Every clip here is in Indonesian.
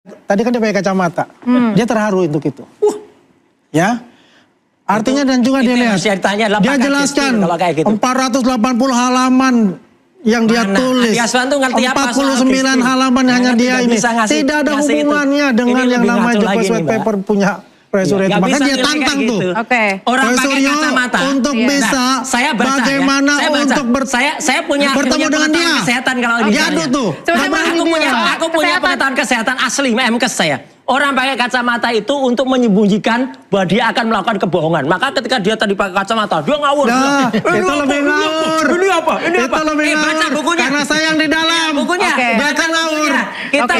Tadi kan dia pakai kacamata. Dia terharu untuk itu. Ya. Artinya dan juga dia lihat. Dia jelaskan gitu. 480 halaman yang dia tulis. 49 halaman hanya dia ini. Tidak ada hubungannya dengan yang namanya Jokowi White Paper punya Profesor Suryo. Maka dia tantang tuh. Orang pakai kacamata untuk bisa bagaimana untuk bertemu dengan dia. Kesehatan kalau diadu tuh. Aku punya pengetahuan kesehatan asli, MKes saya. Orang pakai kacamata itu untuk menyembunyikan bahwa dia akan melakukan kebohongan. Maka ketika dia tadi pakai kacamata, dia ngawur. Nah, itu lebih ngawur. Ini apa? Ini apa? Itu lebih ngawur. Baca bukunya. Karena saya yang di dalam. Bukunya. Baca ngawur. Kita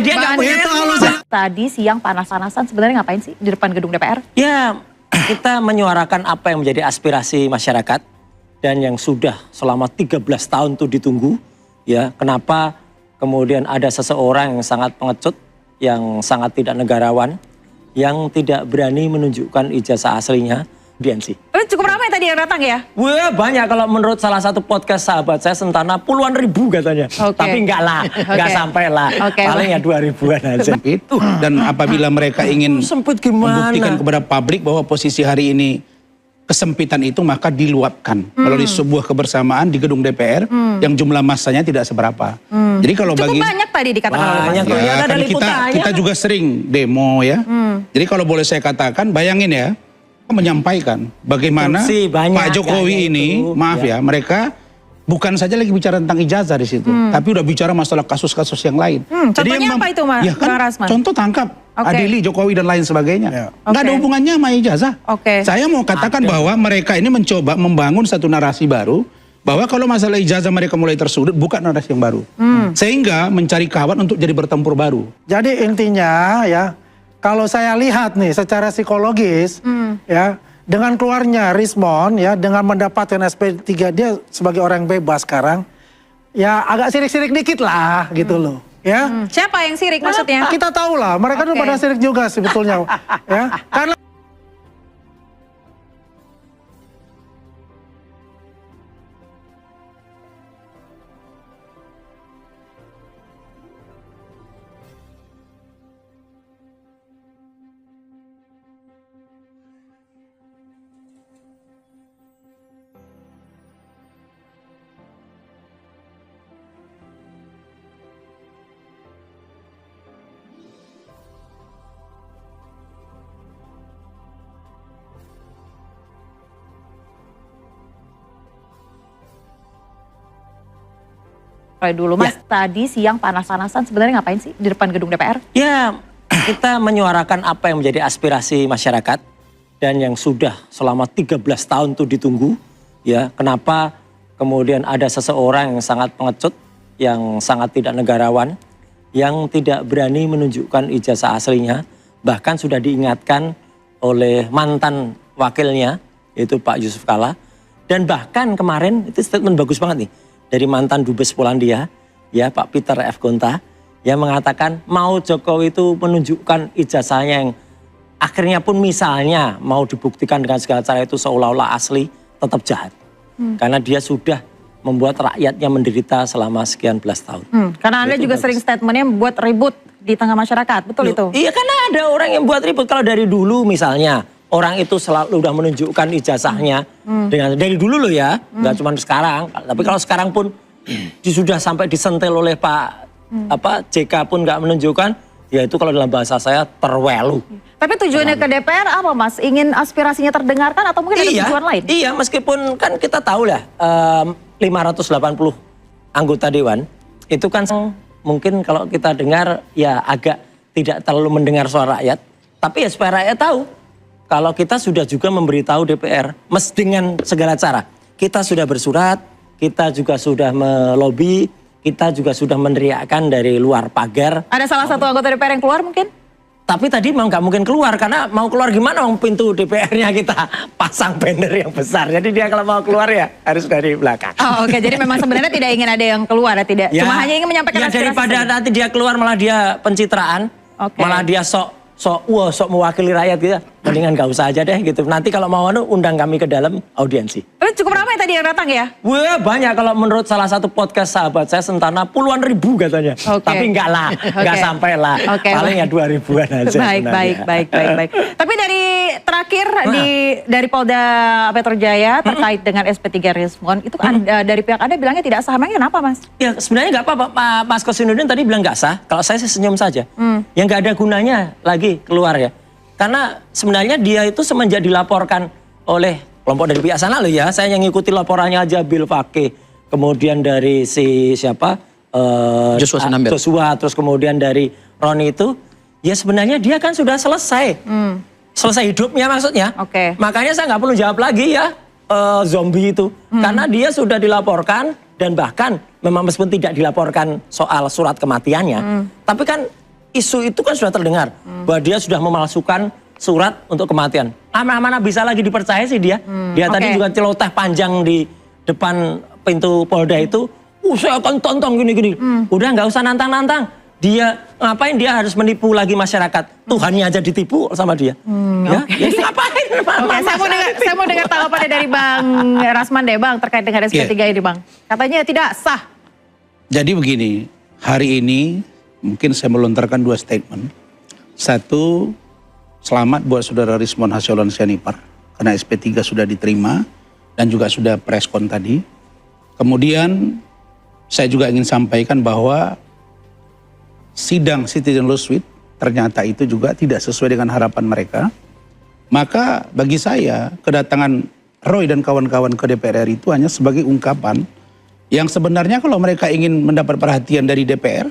dia nggak punya itu halus. Tadi siang panas-panasan sebenarnya ngapain sih di depan gedung DPR? Ya, kita menyuarakan apa yang menjadi aspirasi masyarakat dan yang sudah selama 13 tahun tuh ditunggu. Ya, kenapa kemudian ada seseorang yang sangat pengecut, yang sangat tidak negarawan, yang tidak berani menunjukkan ijazah aslinya, DNC. Cukup ramai tadi yang datang ya? Wah, banyak. Kalau menurut salah satu podcast sahabat saya, Sentana puluhan ribu katanya. Tapi enggak lah, enggak sampai lah. Paling ya 2.000-an aja. Itu. Dan apabila mereka ingin membuktikan kepada publik bahwa posisi hari ini kesempitan itu, maka diluapkan melalui sebuah kebersamaan di gedung DPR yang jumlah massanya tidak seberapa. Jadi kalau cukup banyak tadi dikatakan oleh Mas. Ya, kan kita juga sering demo ya. Jadi kalau boleh saya katakan, bayangin ya, menyampaikan bagaimana Pak Jokowi ini, maaf ya, mereka bukan saja lagi bicara tentang ijazah di situ, tapi udah bicara masalah kasus-kasus yang lain. Contohnya apa itu, Mas? Ya kan, contoh tangkap Adili, Jokowi dan lain sebagainya. Nggak ada hubungannya sama ijazah. Saya mau katakan bahwa mereka ini mencoba membangun satu narasi baru, bahwa kalau masalah ijazah mereka mulai tersudut, bukan narasi yang baru. Sehingga mencari kawan untuk jadi bertempur baru. Jadi intinya ya, kalau saya lihat nih secara psikologis, ya, dengan keluarnya Rismon, ya, dengan mendapatkan SP3 dia sebagai orang bebas sekarang, ya agak sirik-sirik dikit lah gitu loh. Ya. Siapa yang sirik maksudnya? Kita tahu lah, mereka tuh pada sirik juga sebetulnya. Ya, karena Dulu Mas, tadi siang panas-panasan sebenarnya ngapain sih di depan gedung DPR? Ya, kita menyuarakan apa yang menjadi aspirasi masyarakat dan yang sudah selama 13 tahun tuh ditunggu. Ya, kenapa kemudian ada seseorang yang sangat pengecut, yang sangat tidak negarawan, yang tidak berani menunjukkan ijazah aslinya, bahkan sudah diingatkan oleh mantan wakilnya, yaitu Pak Yusuf Kalla. Dan bahkan kemarin, itu statement bagus banget nih, dari mantan Dubes Polandia, ya Pak Peter F. Gonta, yang mengatakan mau Jokowi itu menunjukkan ijazahnya yang akhirnya pun misalnya mau dibuktikan dengan segala cara itu seolah-olah asli, tetap jahat. Karena dia sudah membuat rakyatnya menderita selama sekian belas tahun. Karena Anda juga sering statementnya buat ribut di tengah masyarakat, betul itu? Iya, karena ada orang yang buat ribut. Kalau dari dulu misalnya, orang itu selalu udah menunjukkan ijazahnya dengan dari dulu loh ya, nggak cuma sekarang. Tapi kalau sekarang pun sudah sampai disentil oleh Pak JK pun nggak menunjukkan, ya itu kalau dalam bahasa saya terwelu. Tapi tujuannya ke DPR apa Mas? Ingin aspirasinya terdengarkan atau mungkin ada tujuan lain? Iya, meskipun kan kita tahu lah 580 anggota Dewan itu kan mungkin kalau kita dengar ya agak tidak terlalu mendengar suara rakyat. Tapi ya supaya rakyat tahu. Kalau kita sudah juga memberitahu DPR, dengan segala cara. Kita sudah bersurat, kita juga sudah melobi, kita juga sudah meneriakkan dari luar pagar. Ada salah satu anggota DPR yang keluar mungkin? Tapi tadi memang nggak mungkin keluar, karena mau keluar gimana pintu DPR-nya kita pasang banner yang besar. Jadi dia kalau mau keluar ya harus dari belakang. Oh, oke. Jadi memang sebenarnya tidak ingin ada yang keluar, tidak? Ya, cuma hanya ingin menyampaikan aspirasi. Daripada nanti dia keluar malah dia pencitraan, malah dia sok sok mewakili rakyat gitu, mendingan gak usah aja deh gitu. Nanti kalau mau undang kami ke dalam audiensi. Cukup ramai tadi yang datang ya? Wah banyak, kalau menurut salah satu podcast sahabat saya Sentana puluhan ribu katanya. Tapi enggak lah, enggak sampai lah. Paling ya 2.000-an aja. Baik. Tapi dari terakhir dari Polda Metro Jaya terkait dengan SP3 Rismon, itu dari pihak Anda bilangnya tidak sah. Emangnya kenapa, Mas? Ya sebenarnya nggak apa-apa, Pak Mas Kosinudin tadi bilang nggak sah. Kalau saya sih senyum saja. Yang nggak ada gunanya lagi keluar ya. Karena sebenarnya dia itu semenjak dilaporkan oleh kelompok dari pihak sana loh ya. Saya yang ngikuti laporannya aja Bill Fakih. Kemudian dari siapa? Joshua, terus kemudian dari Roni itu. Ya sebenarnya dia kan sudah selesai. Selesai hidupnya maksudnya. Makanya saya nggak perlu jawab lagi ya zombie itu. Karena dia sudah dilaporkan dan bahkan memang meskipun tidak dilaporkan soal surat kematiannya. Tapi kan isu itu kan sudah terdengar. Bahwa dia sudah memalsukan surat untuk kematian. Mana bisa lagi dipercaya sih dia. Dia tadi juga celoteh panjang di depan pintu Polda itu. Saya akan tonton gini-gini. Udah nggak usah nantang-nantang. Dia ngapain dia harus menipu lagi masyarakat? Tuhannya aja ditipu sama dia. Jadi ngapain? Saya mau dengar tanggapannya dari Bang Rasman deh Bang terkait dengan SP3 ini Bang. Katanya tidak sah. Jadi begini, hari ini mungkin saya melontarkan 2 statement. Satu, selamat buat saudara Rismon Hasyaulon Sianipar karena SP3 sudah diterima dan juga sudah preskon tadi. Kemudian saya juga ingin sampaikan bahwa sidang citizen lawsuit ternyata itu juga tidak sesuai dengan harapan mereka. Maka bagi saya kedatangan Roy dan kawan-kawan ke DPR RI itu hanya sebagai ungkapan yang sebenarnya kalau mereka ingin mendapat perhatian dari DPR,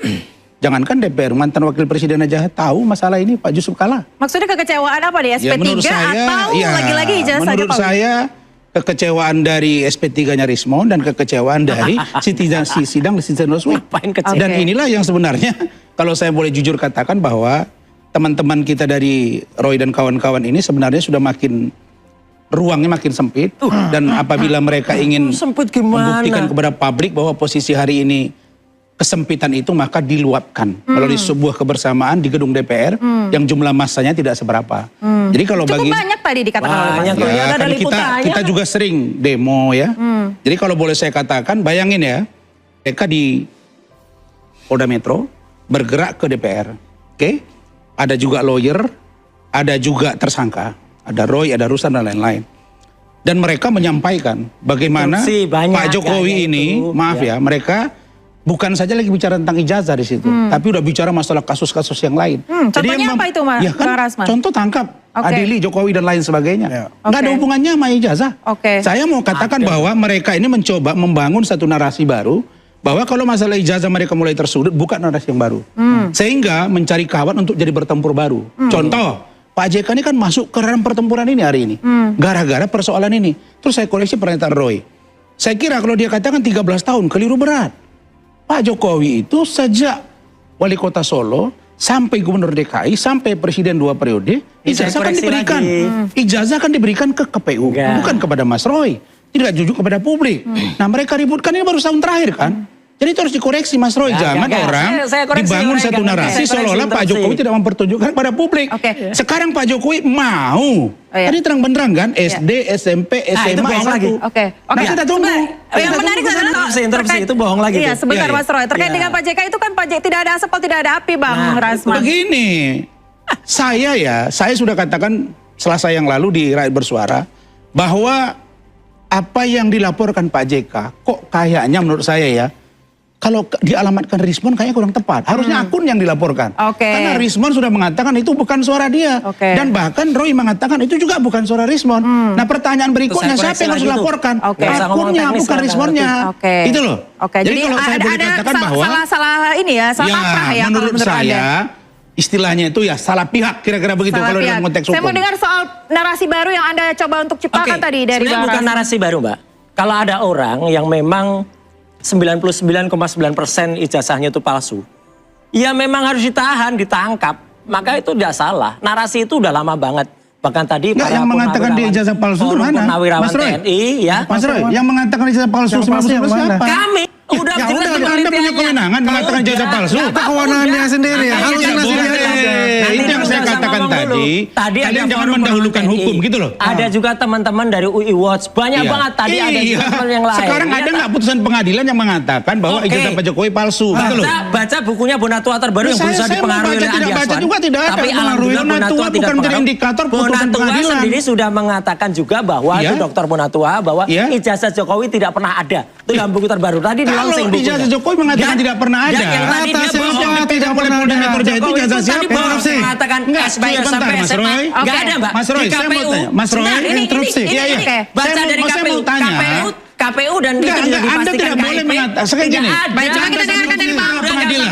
jangankan DPR, mantan wakil presiden aja tahu masalah ini Pak Yusuf Kalla. Maksudnya kekecewaan apa di SP3 atau lagi-lagi ijazah Jokowi? Menurut saya kekecewaan dari SP3-nya Rismon dan kekecewaan dari sidang citizen lawsuit. Dan inilah yang sebenarnya kalau saya boleh jujur katakan bahwa teman-teman kita dari Roy dan kawan-kawan ini sebenarnya sudah ruangnya makin sempit. Dan apabila mereka ingin membuktikan kepada publik bahwa posisi hari ini kesempitan itu maka diluapkan melalui sebuah kebersamaan di gedung DPR yang jumlah massanya tidak seberapa. Jadi kalau cukup banyak tadi dikatakan oleh kita juga sering demo ya. Jadi kalau boleh saya katakan, bayangin ya, mereka di Polda Metro bergerak ke DPR, ada juga lawyer, ada juga tersangka, ada Roy, ada Ruslan dan lain-lain. Dan mereka menyampaikan bagaimana Pak Jokowi ini, mereka bukan saja lagi bicara tentang ijazah di situ, tapi udah bicara masalah kasus-kasus yang lain. Contohnya apa itu, Mas? Ya kan, contoh tangkap Adili, Jokowi dan lain sebagainya. Nggak ada hubungannya sama ijazah. Saya mau katakan bahwa mereka ini mencoba membangun satu narasi baru, bahwa kalau masalah ijazah mereka mulai tersudut, bukan narasi yang baru. Sehingga mencari kawan untuk jadi bertempur baru. Contoh, Pak JK ini kan masuk ke dalam pertempuran ini hari ini. Gara-gara persoalan ini. Terus saya koreksi pernyataan Roy. Saya kira kalau dia katakan 13 tahun, keliru berat. Pak Jokowi itu sejak wali kota Solo, sampai gubernur DKI, sampai presiden 2 periode, ijazah kan diberikan. Ijazah kan diberikan ke KPU, bukan kepada Mas Roy. Tidak jujur kepada publik. Nah mereka ributkan ini baru tahun terakhir kan. Jadi itu harus dikoreksi Mas Roy. Jangan orang dibangun satu narasi seolah-olah Pak Jokowi tidak mempertunjukkan kepada publik. Sekarang Pak Jokowi mau. Tadi terang-benderang kan. SD, SMP, SMA, S1. Nah kita tunggu. Yang menarik adalah interupsi itu bohong lagi. Iya sebentar Mas Roy. Terkait dengan Pak JK itu kan tidak ada asap tidak ada api Bang Rasman. Begini. Saya sudah katakan Selasa yang lalu di Rakyat Bersuara. Bahwa apa yang dilaporkan Pak JK, kok kayaknya menurut saya ya, kalau dialamatkan Rismon kayaknya kurang tepat. Harusnya akun yang dilaporkan. Karena Rismon sudah mengatakan itu bukan suara dia. Dan bahkan Roy mengatakan itu juga bukan suara Rismon. Nah pertanyaan berikutnya, siapa yang harus dilaporkan? Akunnya, bukan Rismonnya. Itu loh. Jadi kalau saya boleh katakan bahwa salah ini ya, salah kaprah ya. Menurut saya, istilahnya itu ya salah pihak, kira-kira begitu kalau dalam konteks hukum. Saya mau dengar soal narasi baru yang Anda coba untuk ciptakan tadi dari Bang Rasman. Bukan narasi baru Mbak. Kalau ada orang yang memang 99,9% ijazahnya itu palsu, ya memang harus ditahan, ditangkap. Maka itu tidak salah. Narasi itu udah lama banget. Bahkan tadi yang mengatakan dia ijazah palsu itu mana? Mas Roy, TNI, ya. Mas Roy, yang mengatakan ijazah palsu siapa? Kami. Udah Anda punya kewenangan mengatakan ijazah palsu. Itu kewenangannya sendiri ya. Itu yang saya katakan Tadi kalian ada jangan forum mendahulukan TNI. hukum gitu loh. Ada juga teman-teman dari UI Watch, banyak banget tadi ada juga teman yang lain. Sekarang ada nggak putusan pengadilan yang mengatakan bahwa ijazah Pak Jokowi palsu? Gitu loh. Baca bukunya Bonatua terbaru yang berusaha dipengaruhi oleh Andi baca Aswan. juga tidak ada. Tapi alhamdulillah Bonatua bukan menjadi indikator putusan Bonatua pengadilan. sendiri sudah mengatakan juga bahwa itu Dr. Bonatua bahwa ijazah Jokowi tidak pernah ada. Itu dalam buku terbaru tadi di launching bukunya. Ijazah Jokowi mengatakan tidak pernah ada. Yang tadi dia bohong tidak boleh Polda Metro Jaya itu ijazah siapa? Mengatakan Enggak, bentar Mas Roy. Enggak ada, Mbak. Mas Roy, saya mau tanya. Mas Roy, interupsi. Baca dari KPU dan itu juga dipastikan Anda tidak boleh mengatakan seperti ini. Baik, coba kita dengarkan dari Bang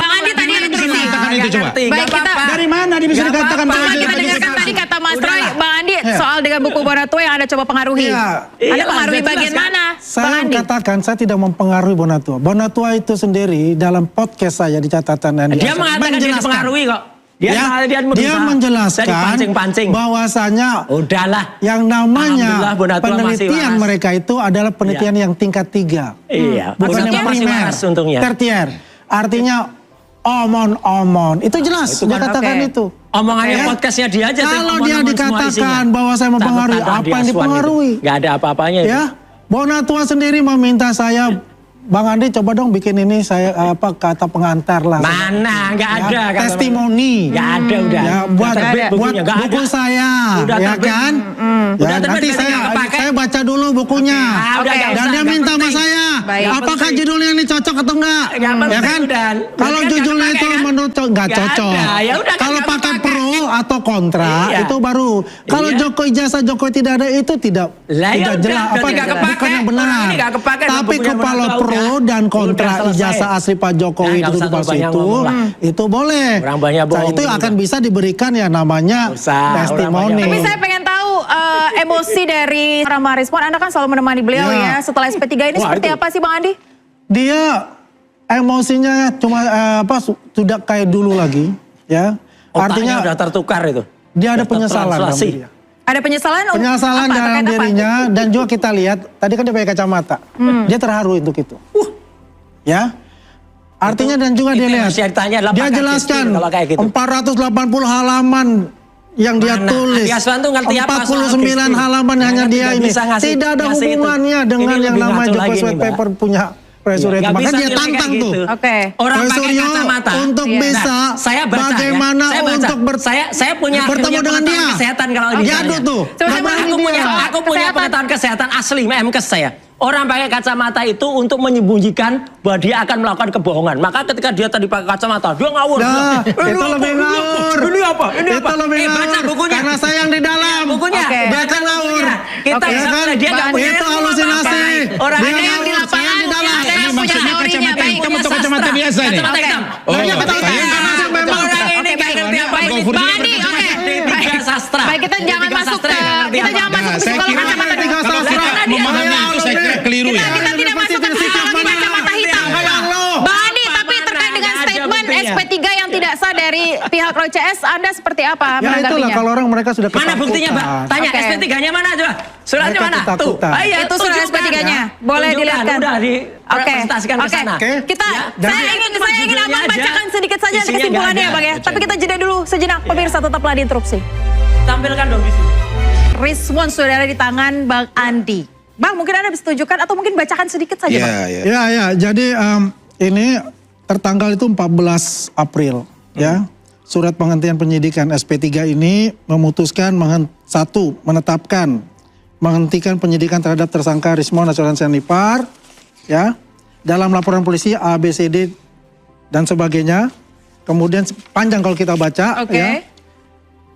Andi tadi yang interupsi. Itu coba. Baik, kita dari mana dia bisa dikatakan? Coba kita dengarkan tadi kata Mas Roy, Bang Andi soal dengan buku Bonatua yang Anda coba pengaruhi. Anda pengaruhi bagian mana? Saya katakan saya tidak mempengaruhi Bonatua. Bonatua itu sendiri dalam podcast saya di catatan Andi. Dia mengatakan dia dipengaruhi kok. Dia menjelaskan bahwasanya udahlah yang namanya penelitian mereka itu adalah penelitian yang tingkat 3. Iya. Bukan yang primer, tertier. Artinya omon-omon. Itu jelas dia katakan itu. Omongannya podcastnya dia aja. Kalau dia dikatakan bahwa saya mempengaruhi, apa yang dipengaruhi? Gak ada apa-apanya. Ya, Bonatua sendiri meminta saya, Bang Andi coba dong bikin ini saya kata pengantar lah. Mana? Nggak ada. Testimoni. Nggak ada udah. Ya, buat buku saya. Udah ya kan? Ya, nanti saya baca dulu bukunya. Dan dia minta sama saya. Apakah judulnya ini cocok atau enggak? Ya kan? Kalau judulnya itu menurut nggak cocok. Kalau pakai pro atau kontra itu baru. Kalau ijazah Jokowi tidak ada itu tidak jelas. Bukan yang benar. Tapi kalau pro dan kontra ijazah asli Pak Jokowi itu boleh. Itu akan bisa diberikan ya namanya testimoni. Tapi saya pengen tahu emosi dari Rama Rizwan. Anda kan selalu menemani beliau ya setelah SP3 ini seperti apa sih Bang Andi? Dia emosinya cuma sudah kayak dulu lagi ya. Artinya udah tertukar itu. Dia ada penyesalan dalam diri. Ada penyesalan dalam dirinya dan juga kita lihat tadi kan dia pakai kacamata. Dia terharu untuk itu. Ya. Artinya dan juga dia lihat. Dia jelaskan 480 halaman yang dia tulis. 49 halaman hanya dia ini. Tidak ada hubungannya dengan yang namanya Jokowi White Paper punya Suryo. Maka dia tantang tuh. Orang pakai kacamata untuk bisa bagaimana untuk bertemu dengan dia. Kesehatan kalau Jadu tuh. Aku punya pengetahuan kesehatan asli MKes saya. Orang pakai kacamata itu untuk menyembunyikan bahwa dia akan melakukan kebohongan. Maka ketika dia tadi pakai kacamata, dia ngawur. Nah, itu lebih ngawur. Ini apa? Itu lebih ngawur. Baca bukunya. Karena saya yang di dalam. Bukunya. Dia kan ngawur. Kita dia nggak punya itu halusinasi. Orang yang di lapangan. Ada yang punya teorinya. Baik. Hitam atau kacamata biasa nih? Kacamata hitam. Orang ini nggak ngerti apa-apa. Bang Andi, oke. Sastra. Baik, kita jangan masuk ke psikolog kacamata tiga sastra. Memahami itu saya kira keliru ya. Kita tidak masuk ke psikologi kacamata hitam. Bang Andi, tapi terkait dengan statement SP3 yang tidak sah dari pihak Roy CS, Anda seperti apa menanggapinya? Ya itulah kalau orang mereka sudah ketakutan. Mana buktinya, Mbak? Tanya SP3-nya mana coba? Suratnya mana? Tuh. Itu surat SP3-nya. Boleh dilihatkan. Udah dipresentasikan ke sana. Saya ingin Abang bacakan sedikit saja kesimpulannya ya Bang ya. Tapi kita jeda dulu sejenak. Pemirsa tetaplah di interupsi. Tampilkan dong di sini. Rizwan sudah ada di tangan Bang Andi. Bang, mungkin Anda bisa tunjukkan atau mungkin bacakan sedikit saja Bang. Ya. Jadi ini tertanggal itu 14 April ya. Surat penghentian penyidikan SP3 ini memutuskan menghentikan penyidikan terhadap tersangka Rismon Asuransi Nipar ya. Dalam laporan polisi A, B, C, D dan sebagainya. Kemudian panjang kalau kita baca ya.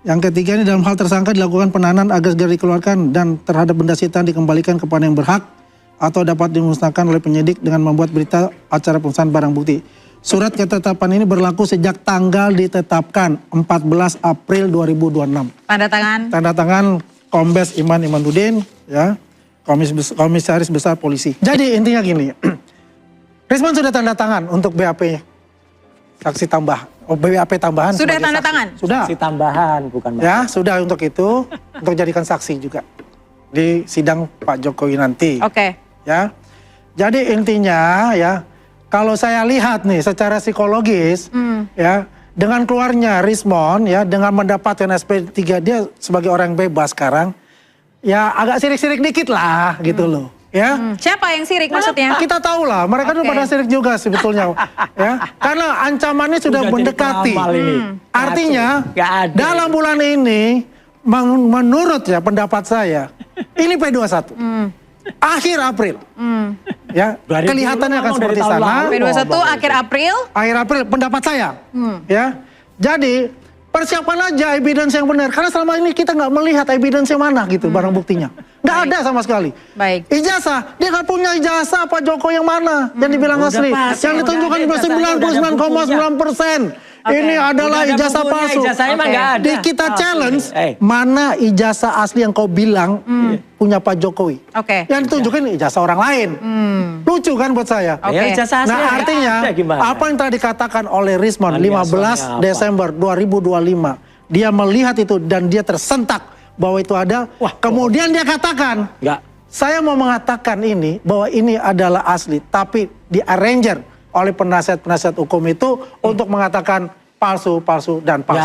Yang ketiga ini dalam hal tersangka dilakukan penahanan agar segera dikeluarkan dan terhadap benda sitaan dikembalikan kepada yang berhak atau dapat dimusnahkan oleh penyidik dengan membuat berita acara pemusnahan barang bukti. Surat ketetapan ini berlaku sejak tanggal ditetapkan 14 April 2026. Tanda tangan Kombes Iman Imanuddin ya, Komisaris Besar Polisi. Jadi intinya gini, Rismon sudah tanda tangan untuk BAP saksi tambah. BAP tambahan. Sudah tanda tangan? Sudah. Saksi tambahan bukan. Ya, sudah untuk itu, untuk jadikan saksi juga di sidang Pak Jokowi nanti. Ya. Jadi intinya ya, kalau saya lihat nih secara psikologis ya, dengan keluarnya Rismon ya, dengan mendapatkan SP3 dia sebagai orang bebas sekarang, ya agak sirik-sirik dikit lah gitu loh. Ya. Siapa yang sirik maksudnya? Kita tahu lah, mereka tuh pada sirik juga sebetulnya. Ya, karena ancamannya sudah mendekati. Artinya, dalam bulan ini, menurut ya pendapat saya, ini P21. Akhir April. Ya, kelihatannya akan seperti sana. P21 akhir April? Akhir April, pendapat saya. Ya, jadi persiapan aja evidence yang benar. Karena selama ini kita nggak melihat evidence yang mana gitu, barang buktinya. Nggak ada sama sekali. Baik. Ijazah, dia nggak punya ijazah Pak Joko yang mana yang dibilang asli. Yang ditunjukkan 99,9%. Ini adalah ijazah palsu. Kita challenge, mana ijazah asli yang kau bilang punya Pak Jokowi. Yang ditunjukin ijazah orang lain. Lucu kan buat saya. Nah artinya, apa yang tadi dikatakan oleh Rismon 15 Desember 2025. Dia melihat itu dan dia tersentak bahwa itu ada. Kemudian dia katakan, saya mau mengatakan ini, bahwa ini adalah asli. Tapi di arranger oleh penasihat-penasihat hukum itu untuk mengatakan palsu, palsu, dan palsu.